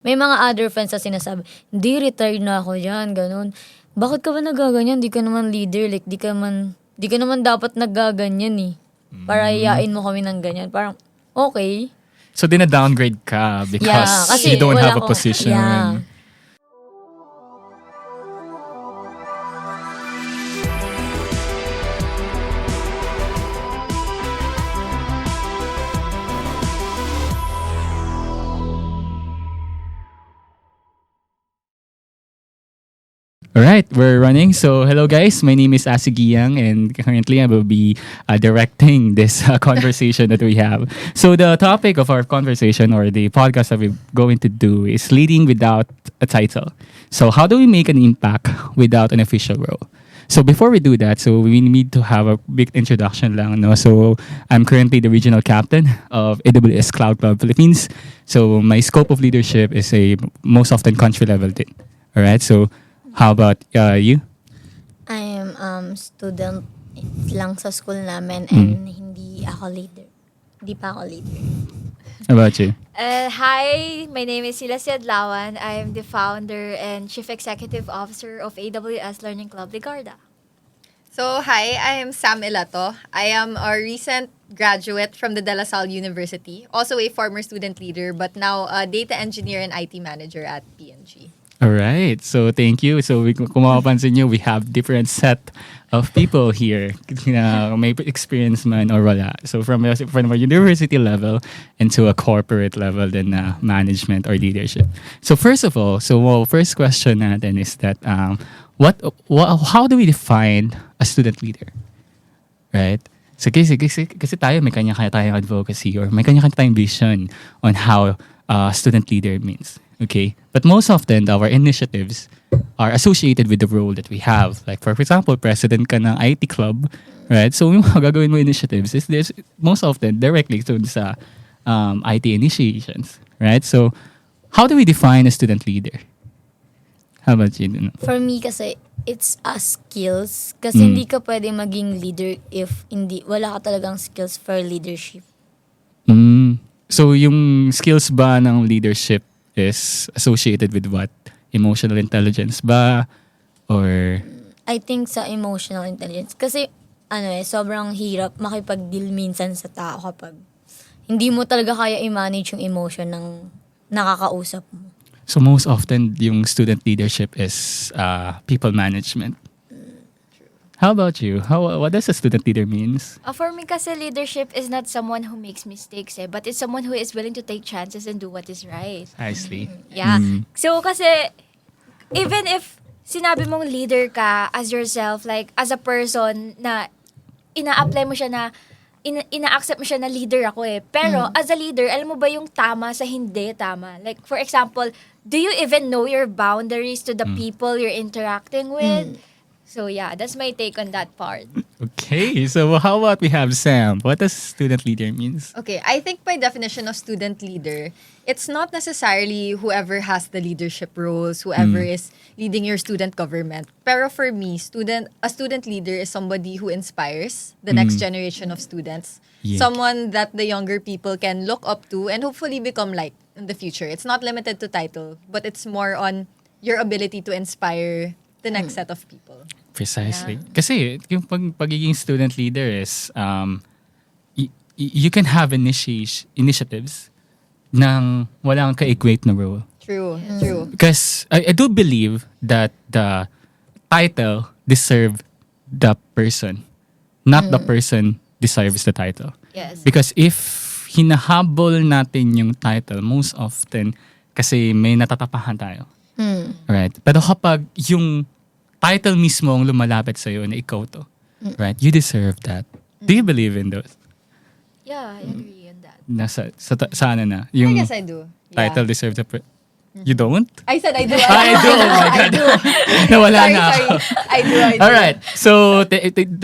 May mga other friends na sinasabi, hindi, retired na ako yan, ganun. Bakit ka ba nagaganyan? Di ka naman leader. Like, di ka naman dapat nagaganyan eh. Para iyain mo kami ng ganyan. Parang, okay. So, dina-downgrade ka because kasi you don't wala have a position. Yeah. Alright, we're running. So, hello guys. My name is Asigiyang and currently I will be directing this conversation that we have. So, the topic of our conversation or the podcast that we're going to do is leading without a title. So, how do we make an impact without an official role? So, before we do that, so we need to have a big introduction lang, no? So, I'm currently the regional captain of AWS Cloud Club Philippines. So, my scope of leadership is a most often country level din. Alright, so how about you? I am student lang sa school namin and hindi ako leader. Hindi pa ako leader. How about you? Hi, my name is Silasia Adlawan. I am the founder and chief executive officer of AWS Learning Club Ligarda. So, hi, I am Sam Ilato. I am a recent graduate from the De La Salle University, also a former student leader, but now a data engineer and IT manager at PNG. All right. So thank you. So kung mapapansin nyo, we have different set of people here na may experience man or wala. So from a university level into a corporate level then management or leadership. So first of all, first question natin is that how do we define a student leader? Right? So kasi tayo may kanya-kanya tayong advocacy or may kanya-kanya tayong vision on how student leader means. Okay, but most often our initiatives are associated with the role that we have. Like for example, president ka ng IT club, right? So yung mga gagawin mo initiatives is there's most often directly to sa IT initiations, right? So how do we define a student leader? How about you? For me kasi, it's a skills. Kasi hindi ka pwede maging leader if wala ka talagang skills for leadership. So yung skills ba ng leadership is associated with what? Emotional intelligence ba? Or I think sa emotional intelligence. Kasi, sobrang hirap makipag-deal minsan sa tao kapag hindi mo talaga kaya i-manage yung emotion ng nakakausap mo. so most often yung student leadership is people management. How about you? What does a student leader means? For me kasi leadership is not someone who makes mistakes but it's someone who is willing to take chances and do what is right. I see. Yeah. So kasi even if sinabi mong leader ka as yourself, like as a person na ina-apply mo siya na ina-accept mo siya na leader ako Pero as a leader, alam mo ba yung tama sa hindi tama? Like for example, do you even know your boundaries to the people you're interacting with? So yeah, that's my take on that part. Okay, so how about we have Sam? What does student leader means? Okay, I think by definition of student leader, it's not necessarily whoever has the leadership roles, whoever is leading your student government. Pero for me, a student leader is somebody who inspires the next generation of students. Yeah. Someone that the younger people can look up to and hopefully become like in the future. It's not limited to title, but it's more on your ability to inspire the next set of people. Precisely. Kasi yung pagiging student leader is you can have initiatives nang walang ka-equate na role. True. Because I do believe that the title deserves the person, not the person deserves the title. Yes. Because if hinahabol natin yung title, most often kasi may natatapahan tayo. Right? Pero kapag yung title mismo ang lumalapit sa'yo na ikaw to, right? You deserve that. Do you believe in those? Yeah, I agree on that. Sa ano na? I Yung guess I do. title deserves the You don't? I said I do. I do. Oh my God. Nawala na ako. I do. All right. So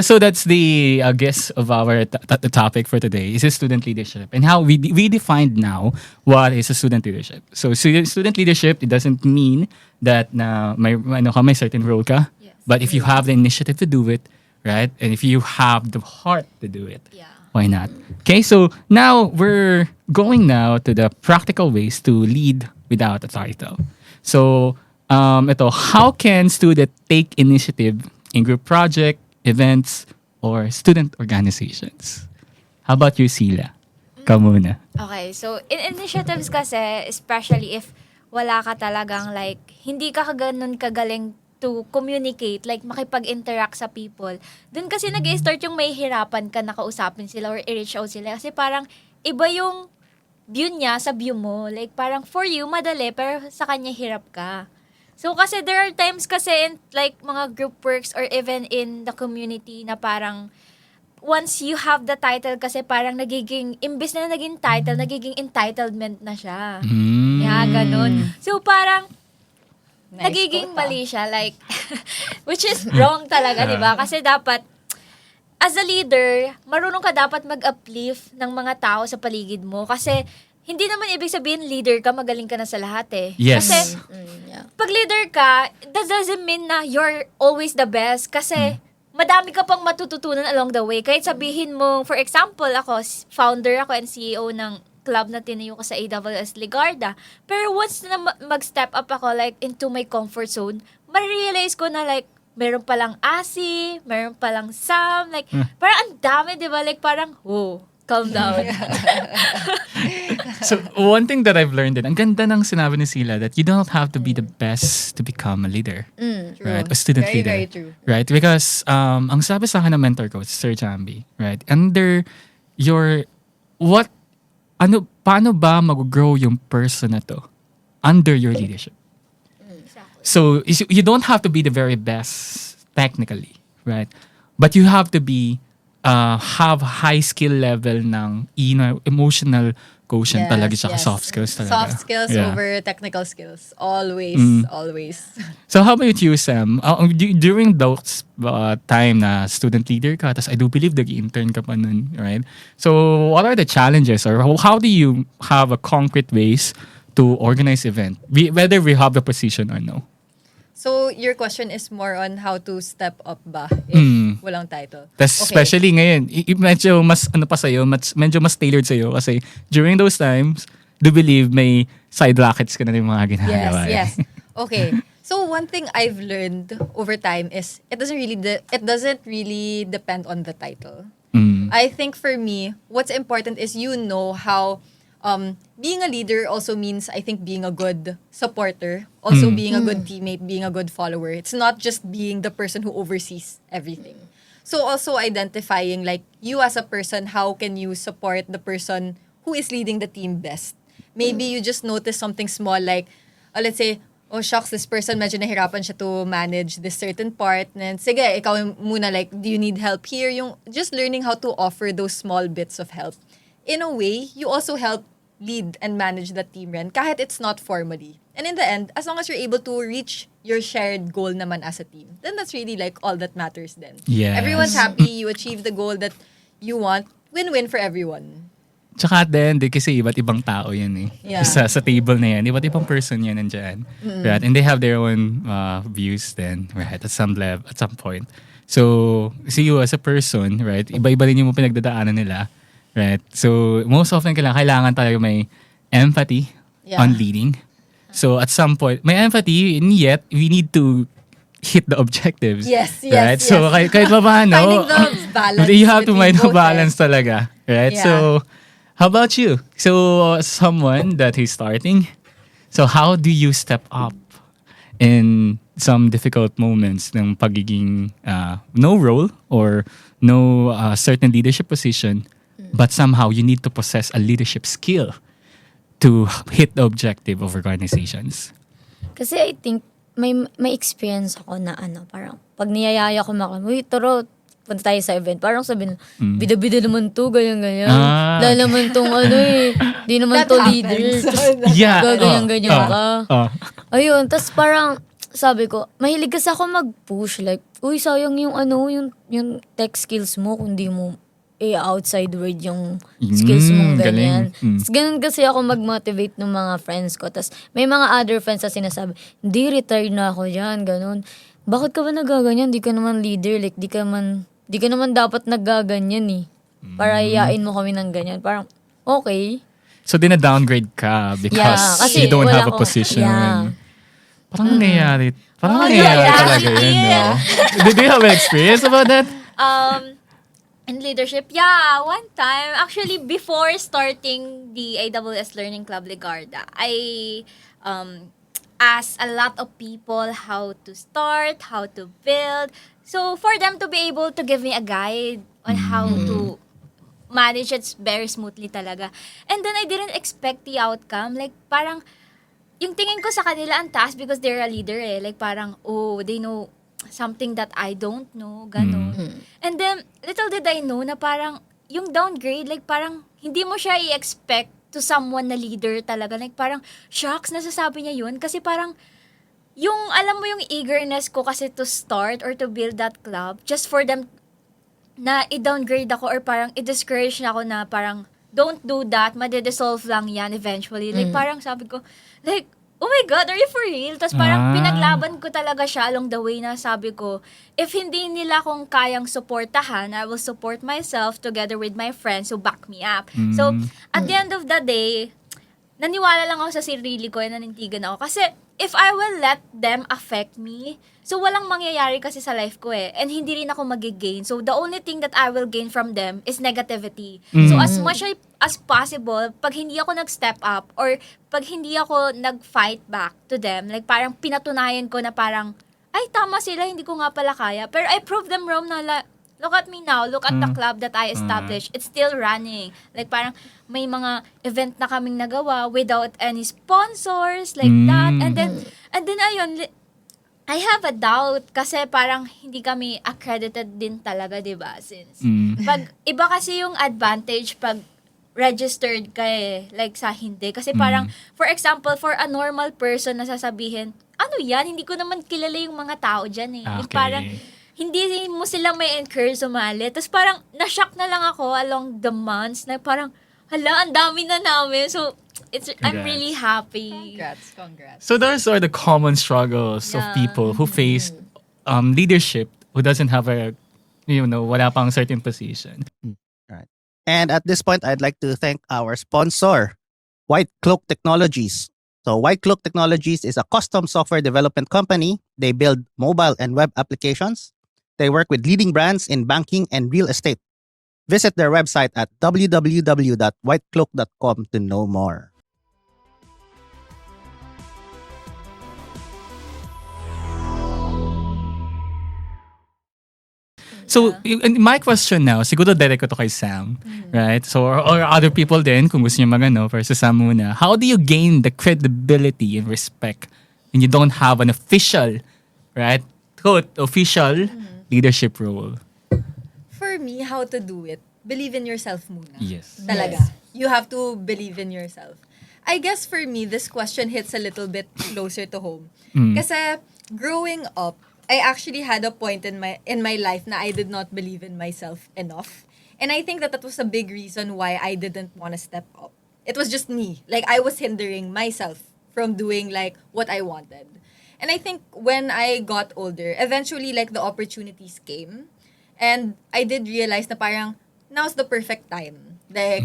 so that's the guess of our the topic for today is student leadership and how we defined now what is a student leadership. So student leadership, it doesn't mean that na may certain role ka, Yes. but if you have the initiative to do it, right, and if you have the heart to do it, Yeah. Why not? Okay, so now we're going now to the practical ways to lead without a title. So, ito, how can student take initiative in group project, events, or student organizations? How about you, Sila? Ikaw muna. Okay, so in initiatives kasi, especially if wala ka talagang like, hindi ka ganun kagaling to communicate, like makipag-interact sa people, dun kasi nag-start yung may hirapan ka na kausapin sila or i-reach out sila. Kasi parang iba yung view niya sa view mo. Like parang for you, madali, pero sa kanya hirap ka. So kasi there are times kasi in like mga group works or even in the community na parang once you have the title kasi parang nagiging, imbis na naging title, nagiging entitlement na siya. Yeah, ganun. So parang, Nice nagiging quote, mali siya. Like, which is wrong talaga, di ba? Kasi dapat, as a leader, marunong ka dapat mag-uplift ng mga tao sa paligid mo. Kasi, hindi naman ibig sabihin leader ka, magaling ka na sa lahat eh. Yes. Kasi, Yeah. pag leader ka, that doesn't mean na you're always the best. Kasi, madami ka pang matututunan along the way. Kahit sabihin mo, for example, ako, founder ako and CEO ng club na tinayo ko sa AWS Ligarda. Pero once na mag-step up ako like into my comfort zone, ma-realize ko na like, meron palang Asi, meron palang Sam, like, parang ang dami, di ba? Like, parang, whoa, calm down. So, one thing that I've learned din, ang ganda ng sinabi ni Sila that you don't have to be the best to become a leader. Right? A student Very, leader. very true. Right? Because, ang sabi sa akin ng mentor ko, Sir Jambi, right? Under your, paano ba mag-grow yung person na to under your leadership? So, you don't have to be the very best technically, right? But you have to be, have high skill level ng emotional quotient talaga tsaka soft skills talaga. Soft skills Yeah. over technical skills. Always, always. So how about you, Sam? During those time na student leader ka, tas I do believe nag-intern ka pa nun, right? So what are the challenges or how do you have a concrete ways to organize event? Whether we have the position or no? So, your question is more on how to step up ba if walang title? Tas Okay. especially ngayon, medyo mas pa sa'yo, medyo mas tailored sa'yo kasi during those times, do believe may side rackets ka na yung mga ginagawa. Yes, yes. Okay. So one thing I've learned over time is it doesn't really depend on the title. I think for me, what's important is you know how being a leader also means I think being a good supporter, also being a good teammate, being a good follower. It's not just being the person who oversees everything. So also identifying like you as a person, how can you support the person who is leading the team best? Maybe you just notice something small like, let's say, oh shucks, this person medyo nahirapan siya to manage this certain part. And sige, ikaw muna like, do you need help here? Yung just learning how to offer those small bits of help. In a way, you also help lead and manage the team rin, kahit it's not formally. And in the end, as long as you're able to reach your shared goal naman as a team, then that's really like all that matters then. Yes. Everyone's happy, you achieve the goal that you want, win-win for everyone. Tsaka din, kasi iba't ibang tao yan eh. Yeah. Sa table na yan, iba't ibang person yan nandyan. Right? And they have their own views then, right? At some level, at some point. So, see you as a person, right? Iba-iba rin yung pinagdadaanan nila. Right? So, most often kailangan tayo may empathy on leading. So, at some point, may empathy and yet, we need to hit the objectives. Yes, yes, right? yes. So, kahit pa paano, Finding the balance you have to between find the both, balance talaga. Right? Yeah. So, how about you? So, someone that is starting, so how do you step up in some difficult moments ng pagiging no role or no certain leadership position, but somehow you need to possess a leadership skill to hit the objective of organizations? Kasi I think may experience ako na parang pag niyayaya ko uy, taro, punta tayo sa event. Parang sabihin, bida-bida naman to, ganyan-ganyan. Lala naman tong di naman That to happens. leader. Yeah. Gaganyan-ganyan ka. Ayun, tas parang, sabi ko, mahilig kasi ako mag-push. Like, uy, sayang yung yung tech skills mo kung di mo outside word yung skills mong ganyan. Galing. Tas ganun kasi ako mag-motivate ng mga friends ko. Tas may mga other friends na sinasabi, hindi, retired na ako dyan, ganun. Bakit ka ba nagaganyan? Di ka naman leader. Like, di ka naman dapat nagaganyan eh. Para yayain mo kami ng ganyan. Parang, okay. So, dina-downgrade ka because Yeah, kasi you don't wala have a akong- position. yeah. Parang nangyayari. Parang Oh, nangyayari yeah. talaga yun, no? Yeah. Do you have an experience about that? In leadership, yeah, one time, actually, before starting the AWS Learning Club Ligarda, I asked a lot of people how to start, how to build. So, for them to be able to give me a guide on how to manage it very smoothly talaga. And then, I didn't expect the outcome. Like, parang, yung tingin ko sa kanila ang taas because they're a leader eh. Like, parang, oh, they know something that I don't know, ganon. And then, little did I know na parang, yung downgrade, like parang, hindi mo siya i-expect to someone na leader talaga. Like parang, shucks, nasasabi niya yun. Kasi parang, yung, alam mo yung eagerness ko kasi to start or to build that club, just for them na i-downgrade ako or parang i-discourage na ako na parang, don't do that, madidissolve lang yan eventually. Like parang sabi ko, like, oh my God, are you for real? Tapos parang pinaglaban ko talaga siya along the way na sabi ko, if hindi nila akong kayang suportahan, I will support myself together with my friends who back me up. So, at the end of the day, naniwala lang ako sa sarili ko and nanintigan ako. Kasi, if I will let them affect me, so walang mangyayari kasi sa life ko eh. And hindi rin ako magigain. So, the only thing that I will gain from them is negativity. So, as much as possible, pag hindi ako nag-step up or pag hindi ako nag-fight back to them, like parang pinatunayan ko na parang, ay, tama sila, hindi ko nga pala kaya. Pero I proved them wrong na, look at me now, look at the club that I established. It's still running. Like parang may mga event na kaming nagawa without any sponsors, like that. And then ayun, I have a doubt kasi parang hindi kami accredited din talaga, 'di ba? Since pag iba kasi yung advantage pag registered ka eh, like sa hindi. Kasi parang, for example, for a normal person na sasabihin, ano yan? Hindi ko naman kilala yung mga tao dyan eh. Yung Okay. parang, hindi mo sila may encourage sumali. Tapos parang, na-shock na lang ako along the months na parang, hala, ang dami na namin. So, I'm Congrats. really happy. Congrats. So those are the common struggles of Yeah. people who face leadership who doesn't have a, wala pang certain position. Right. And at this point, I'd like to thank our sponsor, White Cloak Technologies. So White Cloak Technologies is a custom software development company. They build mobile and web applications. They work with leading brands in banking and real estate. Visit their website at www.whitecloak.com to know more. So, and my question now, siguro direct ko to kay Sam, right? So, or other people din, kung gusto nyo magano, versus Sam muna. How do you gain the credibility and respect when you don't have an official, right? Quote, official leadership role? For me, how to do it, believe in yourself muna. Yes. Talaga. You have to believe in yourself. I guess for me, this question hits a little bit closer to home. Kasi growing up, I actually had a point in my life na I did not believe in myself enough. And I think that was a big reason why I didn't want to step up. It was just me. Like, I was hindering myself from doing, like, what I wanted. And I think when I got older, eventually, like, the opportunities came. And I did realize na parang, now's the perfect time. Like,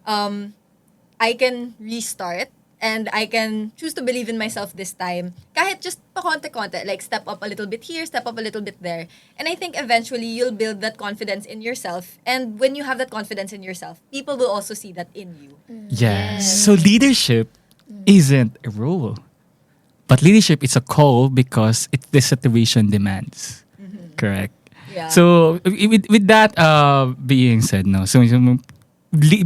I can restart and I can choose to believe in myself this time. Kahit just pakonte-konte, like step up a little bit here, step up a little bit there. And I think eventually you'll build that confidence in yourself. And when you have that confidence in yourself, people will also see that in you. Yes. So leadership isn't a role. But leadership is a call because the situation demands. Correct. Yeah. So with that being said, no. So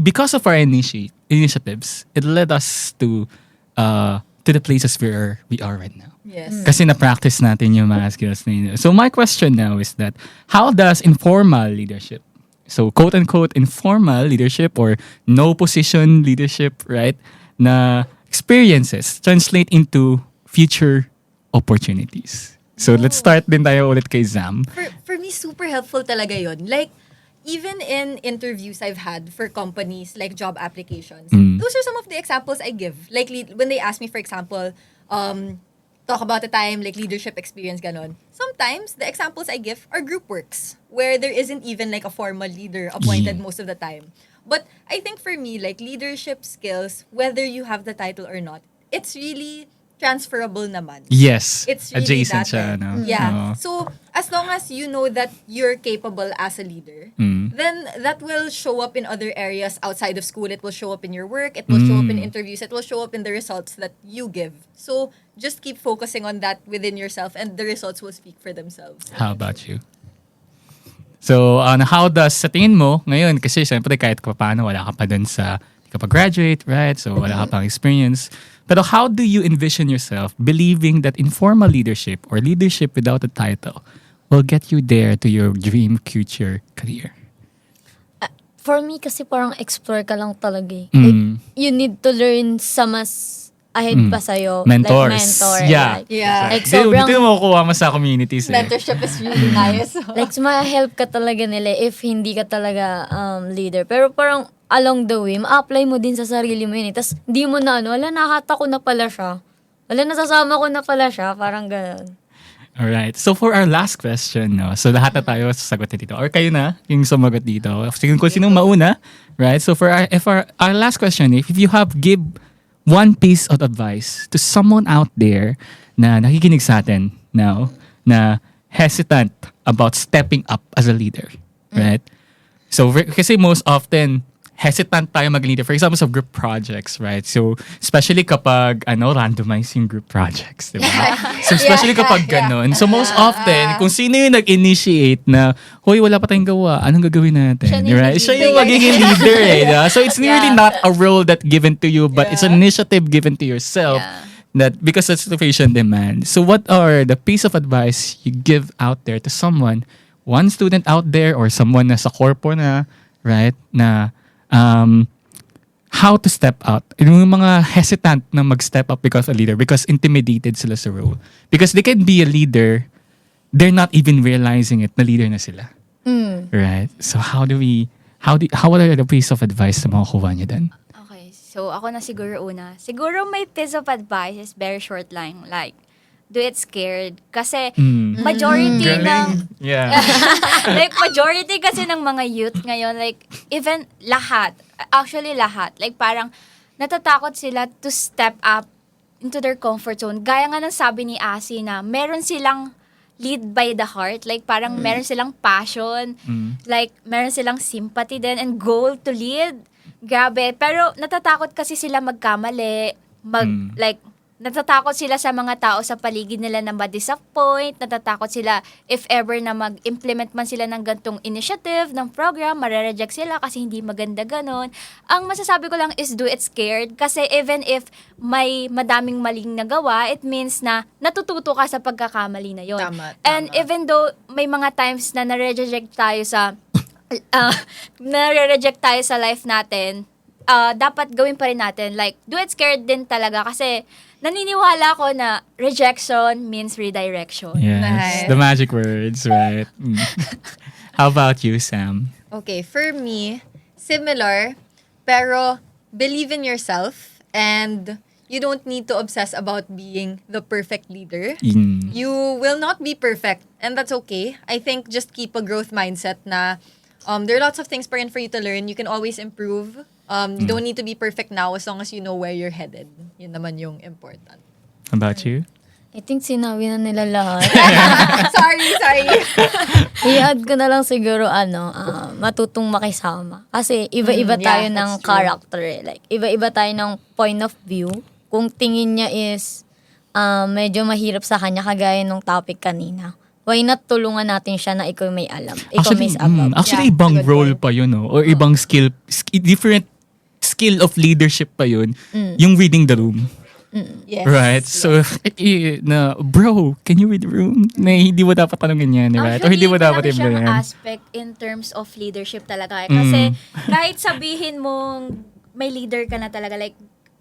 because of our initiatives, it led us to the places where we are right now. Yes. Kasi na-practice natin yung mga skills na yun. So my question now is that, how does informal leadership, so quote-unquote informal leadership or no position leadership, right, na experiences translate into future opportunities? So let's start din tayo ulit kay Zam. For me, super helpful talaga yon. Like, even in interviews I've had for companies, like job applications, those are some of the examples I give. Like, when they ask me, for example, talk about a time like leadership experience ganon. Sometimes the examples I give are group works where there isn't even like a formal leader appointed most of the time. But I think for me, like leadership skills, whether you have the title or not, it's really transferable naman. Yes. It's really Adjacent that. siya, no? Yeah. Oo. So, as long as you know that you're capable as a leader, then that will show up in other areas outside of school. It will show up in your work. It will show up in interviews. It will show up in the results that you give. So, just keep focusing on that within yourself and the results will speak for themselves. How about you? So, how does, sa tingin mo, ngayon, kasi syempre kahit paano, wala ka pa dun sa, hindi ka pa graduate, right? So, wala ka pang experience. Pero how do you envision yourself believing that informal leadership or leadership without a title will get you there to your dream future career? For me, kasi parang explore ka lang talaga eh. Like, you need to learn sa mas ahead pa sa'yo. Mentors. Like mentor. Yeah. Like, Yeah. like Dito sobrang, mo makukuha mo sa communities eh. Mentorship is really nice. like ma-help ka talaga nila if hindi ka talaga leader. Pero parang along the way, ma-apply mo din sa sarili mo yun eh. Tapos di mo na wala, nakata ko na pala siya. Wala, nasasama ko na pala siya. Parang ganun. Alright. So for our last question, no? So lahat na tayo sasagot dito. Or kayo na yung sumagot dito. Sige kung sinong mauna, right? So for our last question, if you have give one piece of advice to someone out there na nakikinig sa atin now, na hesitant about stepping up as a leader, right? So kasi most often, hesitant tayo mag-leader. For example, sa group projects, right? So, especially kapag, randomizing group projects, di ba? So, especially kapag ganun. So, most often, kung sino yung nag-initiate na, hoy, wala pa tayong gawa, anong gagawin natin? Siya na yung Right? Siya yung leader. magiging leader, eh. Diba? So, it's really not a role that given to you, but it's an initiative given to yourself. That because the situation demands. So, what are the piece of advice you give out there to someone, one student out there or someone na sa corpo na, right, na how to step out. Yung mga hesitant na mag-step up because a leader, because intimidated sila sa role. Because they can be a leader, they're not even realizing it na leader na sila. Right? So how are the piece of advice na makukuha niyo din? Okay, so ako na siguro una. Siguro may piece of advice is very short lang. Like, do it scared. Kasi majority ng... Yeah. like, majority kasi ng mga youth ngayon, like, even actually lahat, like, parang natatakot sila to step up into their comfort zone. Gaya nga ng sabi ni Asi na meron silang lead by the heart. Like, parang meron silang passion. Like, meron silang sympathy din and goal to lead. Grabe. Pero natatakot kasi sila magkamali. Natatakot sila sa mga tao sa paligid nila na ma-disappoint. Natatakot sila if ever na mag-implement man sila ng gantong initiative, ng program, marereject sila kasi hindi maganda ganon. Ang masasabi ko lang is do it scared. Kasi even if may madaming maling nagawa, it means na natututo ka sa pagkakamali na yon. Tama. And even though may mga times na nare-reject tayo sa life natin, dapat gawin pa rin natin. Like, do it scared din talaga kasi naniniwala ko na rejection means redirection. Yes. Nice. The magic words, right? How about you, Sam? Okay, for me, similar, pero believe in yourself and you don't need to obsess about being the perfect leader. You will not be perfect and that's okay. I think just keep a growth mindset na there are lots of things pa rin for you to learn. You can always improve. You don't need to be perfect now as long as you know where you're headed. Yun naman yung important. How about you? I think sinabi na nila lahat. sorry. I-add ko na lang siguro, matutong makisama. Kasi iba-iba tayo ng that's true. character. Like, iba-iba tayo ng point of view. Kung tingin niya is medyo mahirap sa kanya, kagaya nung topic kanina. Why not tulungan natin siya na ikaw may alam? Ikaw may sabab. Actually, Yeah, ibang good role point. pa yun, no? Or ibang different skill of leadership pa yun. Yung reading the room. Yes. Right? So, bro, can you read the room? Na hindi mo dapat tanongin yan, right? Or hindi mo dapat malaki siyang i-implement. aspect in terms of leadership talaga. Kasi kahit sabihin mong may leader ka na talaga, like,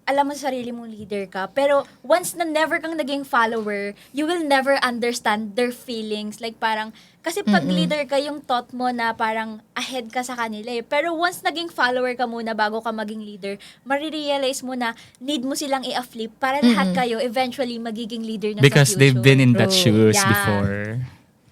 alam mo sa sarili mong leader ka. Pero once na never kang naging follower, you will never understand their feelings. Like parang, kasi pag leader ka, yung thought mo na parang ahead ka sa kanila eh. Pero once naging follower ka muna bago ka maging leader, marirealize mo na need mo silang i-flip para lahat kayo eventually magiging leader na Because sa future. they've been in that shoes Yeah. before.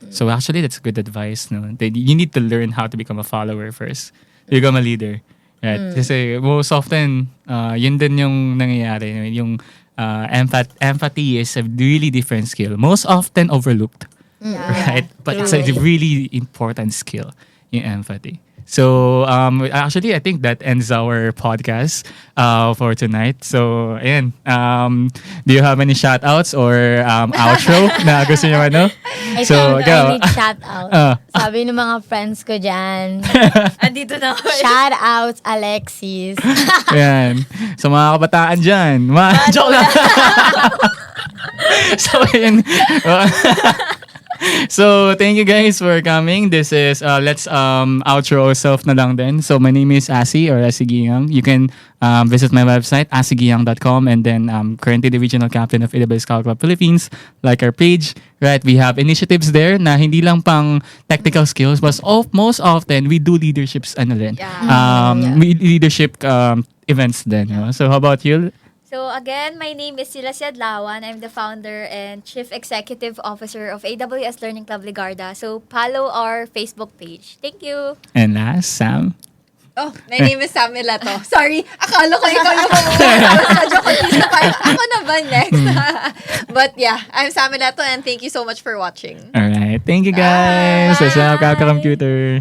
So actually, that's good advice. No, you need to learn how to become a follower first. To become a leader, right? Kasi most often, yun din yung nangyayari. Yung empathy is a really different skill. Most often overlooked, right? But it's a really important skill, yung empathy. So, actually, I think that ends our podcast for tonight. So, ayan. Do you have any shout-outs or outro na gusto nyo ano? I So, think go. I need shout out. Sabi ng mga friends ko dyan, Andito na ako. shout out Alexis. Ayan. So, mga kabataan dyan. Joke lang. So, ayan. So, thank you guys for coming. This is, let's outro ourselves na lang din. So, my name is Asi or Asigiyang. You can visit my website, asigiyang.com, and then currently the regional captain of AWS Scout Club Philippines. Like our page, right? We have initiatives there na hindi lang pang technical skills, but most often we do leaderships, leadership events din. You know? So, how about you? So again, my name is Sila Siadlawan. I'm the founder and Chief Executive Officer of AWS Learning Club Ligarda. So follow our Facebook page. Thank you. And last, Sam. Oh, my name is Sam Milato. Sorry, akala ko ikaw yung medyo confused na parang ako na ba next? But yeah, I'm Sam Milato and thank you so much for watching. All right. Thank you guys. Sa Computer.